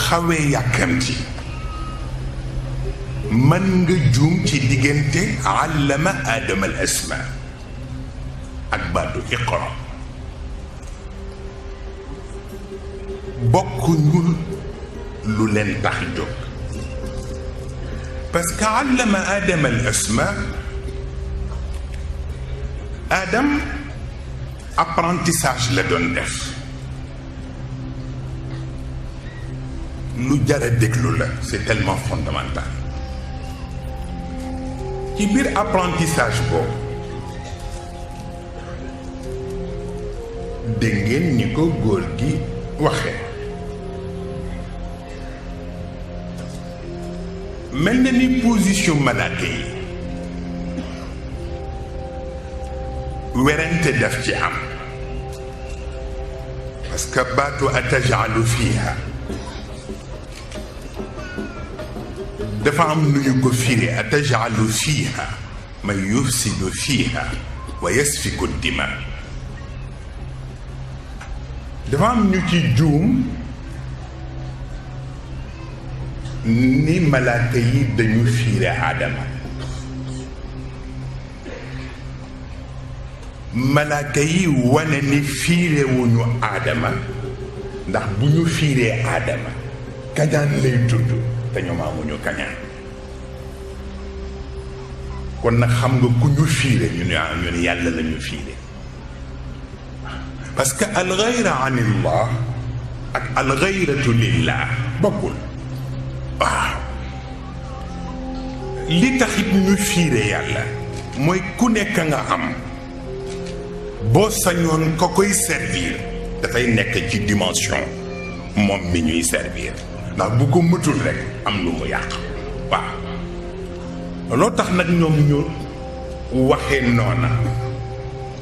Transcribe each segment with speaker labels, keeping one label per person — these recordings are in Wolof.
Speaker 1: xawee yàkkamti mën nga juum ci diggante allama aadama al asma ak baatu iqra bokk ñul lu leen tax jóg parce que allama aadama al asma Adam apprentissage la doon def lu jara déglu la c'est tellement fondamental ci biir apprentissage boobu dégg ngeen ni ko góor gi waxee mel na ni position malaaka yi werante daf ci am parce que baatu atajalu fiha dafa am nu ñu ko firi atajalu fiha man yufsidu fiha wa yasfiku dima dafa am ñu ci juum ni malaaka yi dañu fiire Aadama malaaka yi wane ni fiire wuñu Aadama ndax bu ñu fiiree Aadama kañaan lay tudd te ñoom amuñu kañaan kon nag xam nga ku ñu fiire ñu ne yàlla la ñu fiire parce que al ghayra an illah ak al ghayratu lillah bokkul waaw li taxit ñu fiire yàlla mooy ku nekk nga am boo sañoon ko koy servir dafay nekk ci dimension moom mi ñuy servir ndax bu ko mëtul rek am lu mu yàq waaw loo tax nag ñoom ñu waxee noona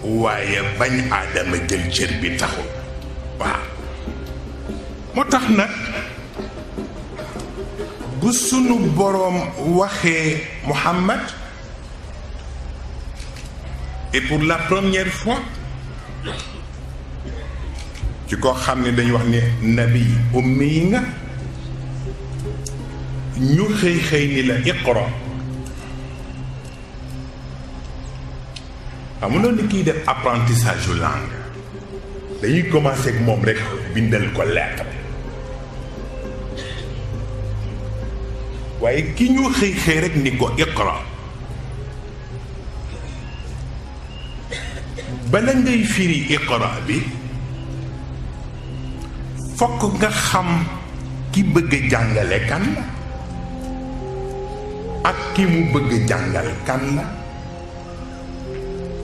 Speaker 1: waaye bañ Aadama jël cër bi taxul waaw moo tax nag bu sunu boroom waxee Muhammad et pour la première fois ci koo xam ne dañu wax ne nabi ummi yi nga ñu xëy ni la iqra amuloo ni kiy def apprentissage u langue dañuy commencer ak moom rek bindal ko lettre waaye ki ñu xëy rek ni ko iqra bala ngay firi iqra bi fokk nga xam ki bëgg jàngale kan la ak ki mu bëgg jàngal kan la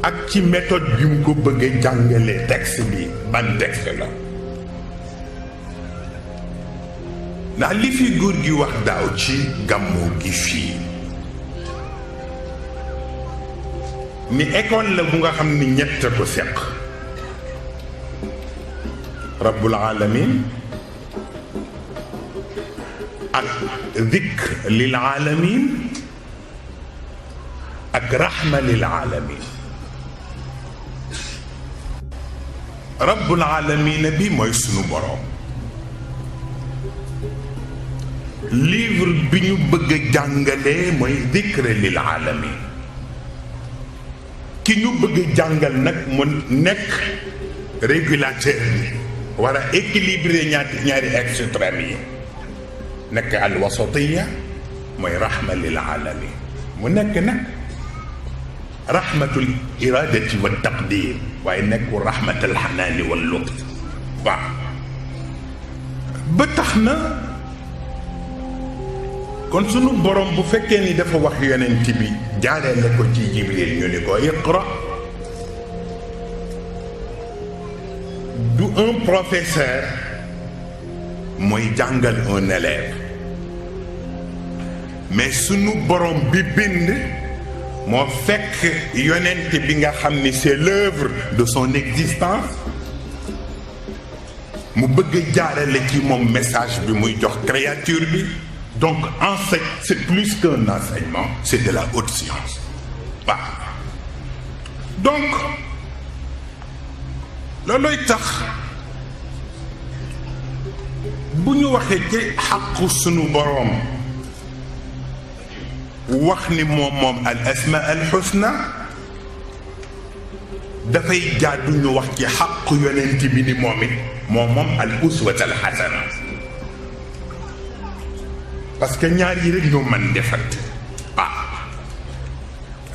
Speaker 1: ak ci méthode bi mu ko bëgg jàngale texte bi ban texte la ndax li fi góor gi wax daaw ci gàmmu gi fii ni école la bu nga xam ni ñett ko seq rabbul alamin ak dikr lil alamin ak rahma lil alamin rabbul alamin bi mooy sunu boroom livre bi ñu bëgg a jàngalee mooy dikr lil alamin ki ñu bëgg a jàngal nag mu nekk régulateur bi war a équilibrer ñaari extrêmes yi nekk al wasatiya mooy rahma lil alamin mu nekk nag rahmatul iradati wa taqdir waaye nekku rahmatul xanaani wal lutf waaw ba tax na kon sunu borom bu fekkee ni dafa wax yonent bi jaaree la ko ci Jibril ñu ni ko iqra du un professeur mooy jàngal un élève mais sunu borom bi bind moo fekk yonent bi nga xam ni c'est l'œuvre de son existence mu bëgg jaarale ci moom message bi muy jox créature bi donc c'est plus qu'un enseignement c'est de la haute science waaw donc loolooy tax bu ñu waxee ci xaqu sunu boroom wax ni moom al asma al xusna dafay jaadu ñu wax ci xaqu yonent bi ni moom it moom al uswat al xasana parce que ñaar yi rek ñoo mën defat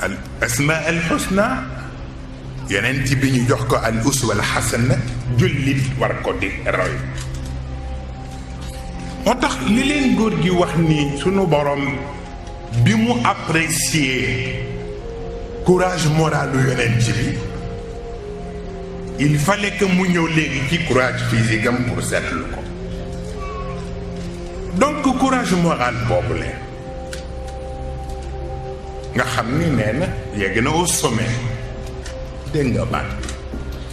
Speaker 1: al asma al xusna yonent bi ñu jox ko al uswa al xasana jullit war ko di roy moo tax li leen góor gi wax ni sunu borom bi mu apprécier courage moralu yonent bi il fallait que mu ñëw léegi ci courage physique am pour seetlu ko donc courage moral boobu la nga xam ni nee na yegg na au sommet dégg nga baat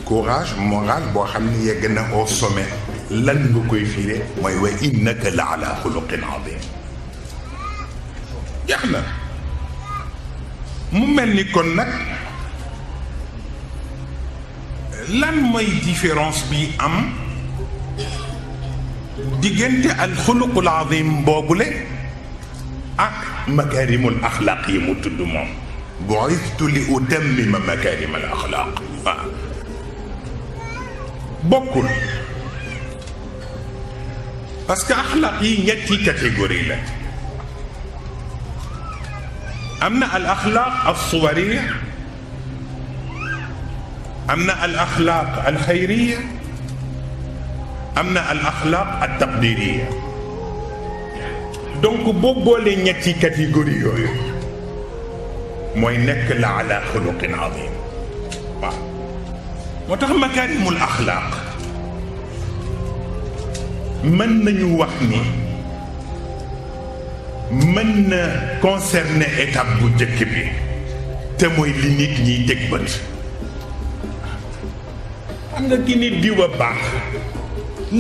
Speaker 1: courage moral boo xam ni yegg na au sommet lan nga koy firé mooy wa innaka la ala xuluqin adim jeex na mu mel ni kon nag lan mooy différence bi am diggante al xuluqul adim boobule ak makarimul axlaq yi mu tudd moom bu'istu li utammima makarimal axlaq waaw bokkul parce que axlaq yi ñetti catégorie la am na al axlaq al suwariya am na al axlaq al xayriya am na al axlaq al taqdiriya donc boo boolee ñetti catégorie yooyu mooy nekk la ala xuluqin adim waaw moo tax makarimul axlaq mën nañu wax ni mën na concerner étape bu njëkk bi te mooy li nit ñiy teg bët xam nga ki nit diw a baax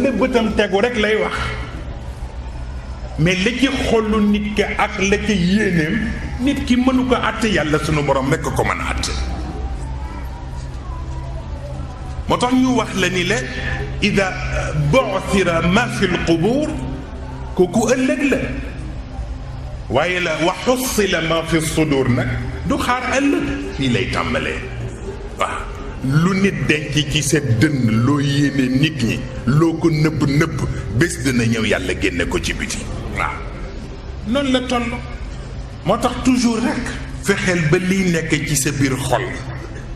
Speaker 1: la bëtam tegu rek lay wax mais la ci xolu nit ki ak la ci yéeneem nit ki mënu ko àtte yàlla sunu borom rekk ko mën a àtte moo tax ñu wax la ni la ida bu'thira ma fi lqubuur kooku ëllëg la waaye la wa xussila ma fi sudur nag du xaar ëllëg fii lay tàmbalee waaw lu nit denc ci sa dënn loo yéene nit ñi loo ko nëbb bés dina ñëw yàlla génne ko ci biti waaw noonu la toll moo tax toujours rek fexeel ba liy nekk ci sa biir xol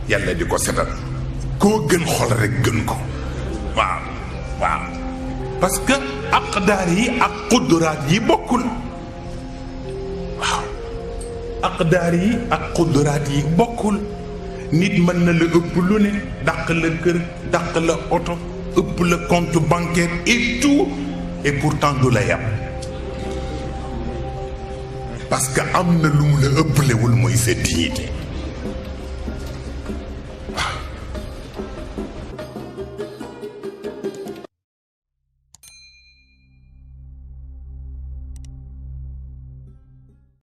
Speaker 1: yàlla di ko setal koo gën xol rek gën ko waaw waaw parce que aqdaar yi ak qudraat yi bokkul waaw aqdaar yi ak qudraat yi bokkul nit mën na la ëpp lu ne dàq la kër dàq la oto ëpp la compte bancaire et tout et pourtant du la yàpp parce que am na lu mu la ëpplewul mooy sa dignité